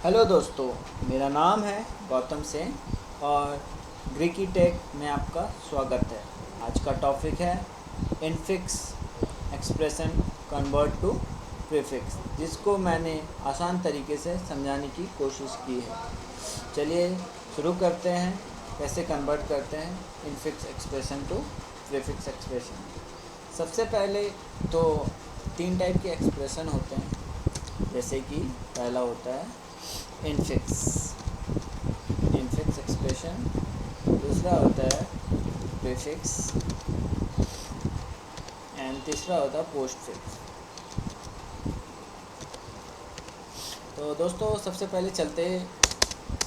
Hello दोस्तों, मेरा नाम है गौतम सिंह और ग्रीकी टेक में आपका स्वागत है। आज का टॉपिक है infix expression convert to prefix, जिसको मैंने आसान तरीके से समझाने की कोशिश की है। चलिए शुरू करते हैं, कैसे कन्वर्ट करते हैं infix expression to prefix expression. सबसे पहले तो तीन टाइप के एक्सप्रेशन होते हैं, जैसे कि पहला होता है इनफिक्स एक्सप्रेशन, दूसरा होता है प्रीफिक्स एंड तीसरा होता है पोस्टफिक्स। तो दोस्तों सबसे पहले चलते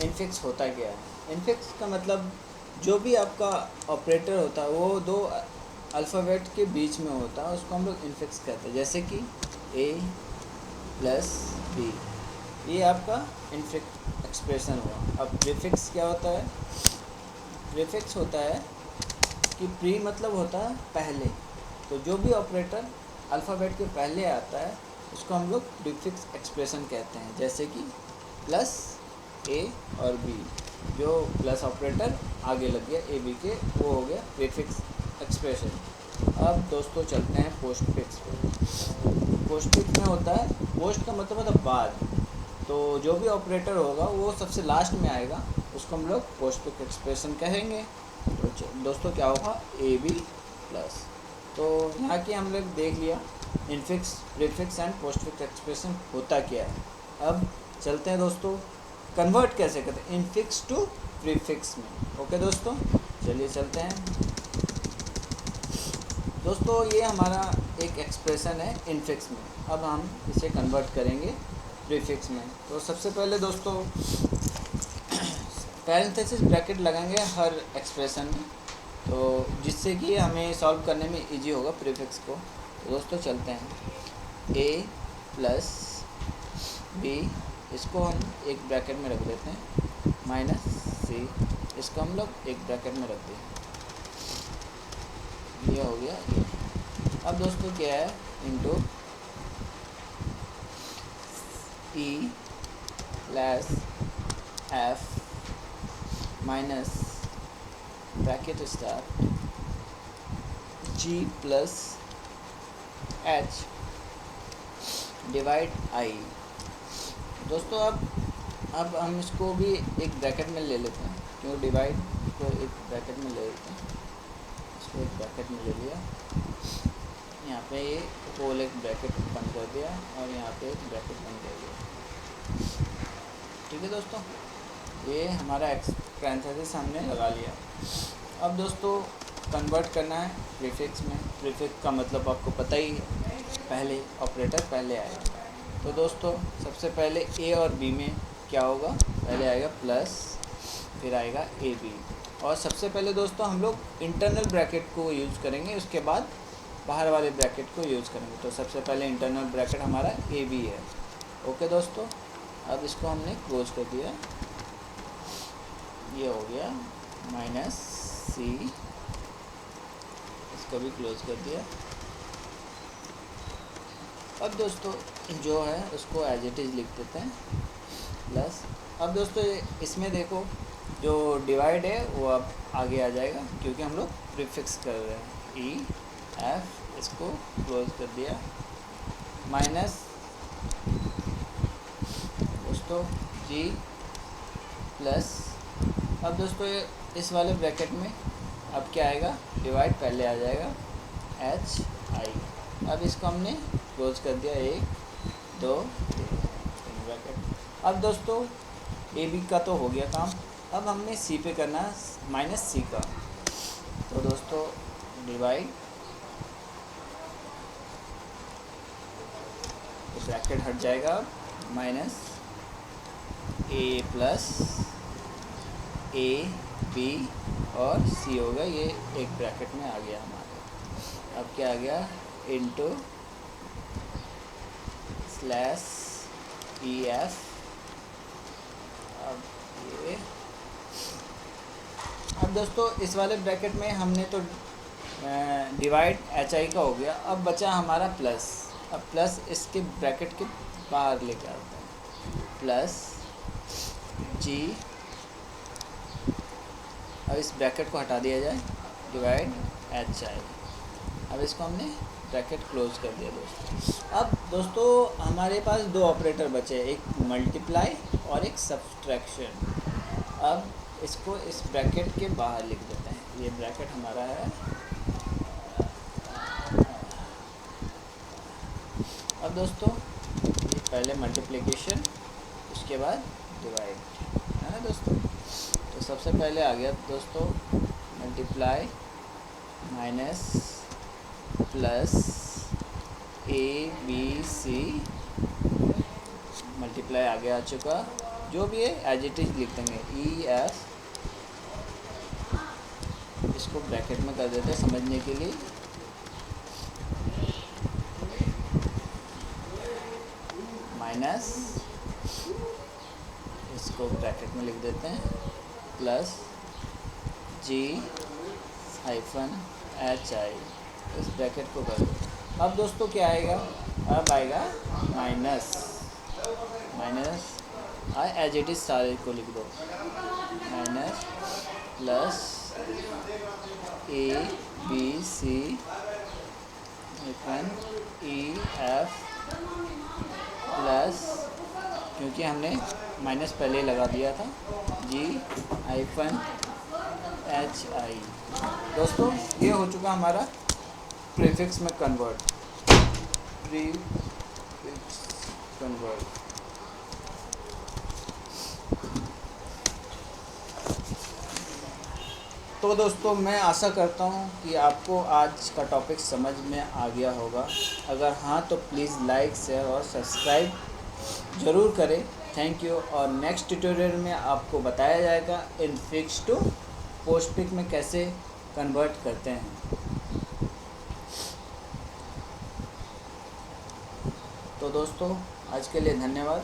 इनफिक्स होता क्या है। इनफिक्स का मतलब जो भी आपका ऑपरेटर होता है वो दो अल्फ़ाबेट के बीच में होता है, उसको हम लोग इनफिक्स कहते हैं। जैसे कि ए प्लस बी, ये आपका इनफिक्स एक्सप्रेशन हुआ। अब प्रीफिक्स क्या होता है? प्रीफिक्स होता है कि प्री मतलब होता है पहले, तो जो भी ऑपरेटर अल्फ़ाबेट के पहले आता है उसको हम लोग प्रीफिक्स एक्सप्रेशन कहते हैं। जैसे कि प्लस ए और बी, जो प्लस ऑपरेटर आगे लग गया ए बी के, वो हो गया प्रीफिक्स एक्सप्रेशन। अब दोस्तों चलते हैं पोस्टफिक्स पे। पोस्टफिक्स में होता है, पोस्ट का मतलब होता है बाद, तो जो भी ऑपरेटर होगा वो सबसे लास्ट में आएगा, उसको हम लोग पोस्टफिक्स एक्सप्रेशन कहेंगे। तो दोस्तों क्या होगा? A B plus. तो यहाँ की हम लोग देख लिया infix, prefix and postfix expression होता क्या है। अब चलते हैं दोस्तों, कन्वर्ट कैसे करते हैं इनफिक्स टू प्रीफिक्स में। ओके दोस्तों, चलिए चलते हैं। दोस्तों ये हमारा एक एक्सप्रेशन है इनफिक्स में, अब हम इसे कन्वर्ट करेंगे प्रीफिक्स में। तो सबसे पहले दोस्तों पैरेंथेसिस ब्रैकेट लगाएंगे हर एक्सप्रेशन में, तो जिससे कि हमें सॉल्व करने में इजी होगा प्रीफिक्स को। तो दोस्तों चलते हैं, ए प्लस बी, इसको हम एक ब्रैकेट में रख देते हैं, माइनस सी, इसको हम लोग एक ब्रैकेट में रख दें, ये हो गया ये। अब दोस्तों क्या है, into E plus F minus bracket start G plus H divide I. दोस्तों अब हम इसको भी एक ब्रैकेट में ले लेते हैं, क्यों डिवाइड को एक ब्रैकेट में ले लेते हैं, इसको एक ब्रैकेट में ले लिया, यहाँ पे ये होल एक ब्रैकेट बंद कर दिया और यहाँ पे एक ब्रैकेट बंद कर दिया। ठीक है दोस्तों, ये हमारा पैरेंथेसिस हमने लगा लिया। अब दोस्तों कन्वर्ट करना है प्रीफिक्स में। प्रीफिक्स का मतलब आपको पता ही है, पहले ऑपरेटर पहले आएगा। तो दोस्तों सबसे पहले ए और बी में क्या होगा, पहले आएगा प्लस, फिर आएगा ए बी, और सबसे पहले दोस्तों हम लोग इंटरनल ब्रैकेट को यूज़ करेंगे, उसके बाद बाहर वाले ब्रैकेट को यूज़ करेंगे। तो सबसे पहले इंटरनल ब्रैकेट हमारा ए बी है। ओके दोस्तों, अब इसको हमने क्लोज कर दिया, ये हो गया, माइनस सी, इसको भी क्लोज कर दिया। अब दोस्तों जो है उसको एज इट इज़ लिख देते हैं, प्लस। अब दोस्तों इसमें देखो जो डिवाइड है वो अब आगे आ जाएगा, क्योंकि हम लोग प्रीफिक्स कर रहे हैं। ई एफ, इसको क्लोज कर दिया, माइनस दोस्तों जी प्लस। अब दोस्तों इस वाले ब्रैकेट में अब क्या आएगा, डिवाइड पहले आ जाएगा, एच आई। अब इसको हमने क्लोज कर दिया, 1 2 3 ब्रैकेट। अब दोस्तों ए बी का तो हो गया काम, अब हमने सी पे करना है, माइनस सी का। तो दोस्तों डिवाइड, तो ब्रैकेट हट जाएगा, minus A plus A B और सी होगा, ये एक ब्रैकेट में आ गया हमारे। अब क्या आ गया, इंटू स्लैश ई एफ। अब दोस्तों इस वाले ब्रैकेट में हमने तो डिवाइड एच आई का हो गया, अब बचा हमारा प्लस। अब प्लस इसके ब्रैकेट के बाहर लेकर आते हैं, प्लस जी, अब इस ब्रैकेट को हटा दिया जाए, डिवाइड एच आई। अब इसको हमने ब्रैकेट क्लोज कर दिया दोस्तों। अब दोस्तों हमारे पास दो ऑपरेटर बचे, एक मल्टीप्लाई और एक सब्सट्रैक्शन। अब इसको इस ब्रैकेट के बाहर लिख देते हैं। ये ब्रैकेट हमारा है। अब दोस्तों ये पहले मल्टीप्लिकेशन, उसके बाद डिवाइड, है ना दोस्तों। तो सबसे पहले आ गया दोस्तों multiply minus plus A B C, multiply आगे आ चुका। जो भी है एज इट इज़ लिख देंगे, ई एफ। इसको ब्रैकेट में कर देते हैं समझने के लिए। माइनस, इसको ब्रैकेट में लिख देते हैं, plus G hyphen H I, इस ब्रैकेट को कर दो। अब दोस्तों क्या आएगा, अब आएगा minus, minus as it is सारे को लिख दो, minus plus A B C hyphen E F plus, क्योंकि हमने माइनस पहले लगा दिया था, जी हाइफन एच आई। दोस्तों ये हो चुका हमारा प्रीफिक्स में कन्वर्ट, प्रीफिक्स कन्वर्ट। तो दोस्तों मैं आशा करता हूँ कि आपको आज का टॉपिक समझ में आ गया होगा। अगर हाँ तो प्लीज़ लाइक, शेयर और सब्सक्राइब ज़रूर करें। Thank you. और नेक्स्ट ट्यूटोरियल में आपको बताया जाएगा इनफिक्स टू पोस्टफिक्स में कैसे कन्वर्ट करते हैं। तो दोस्तों आज के लिए धन्यवाद।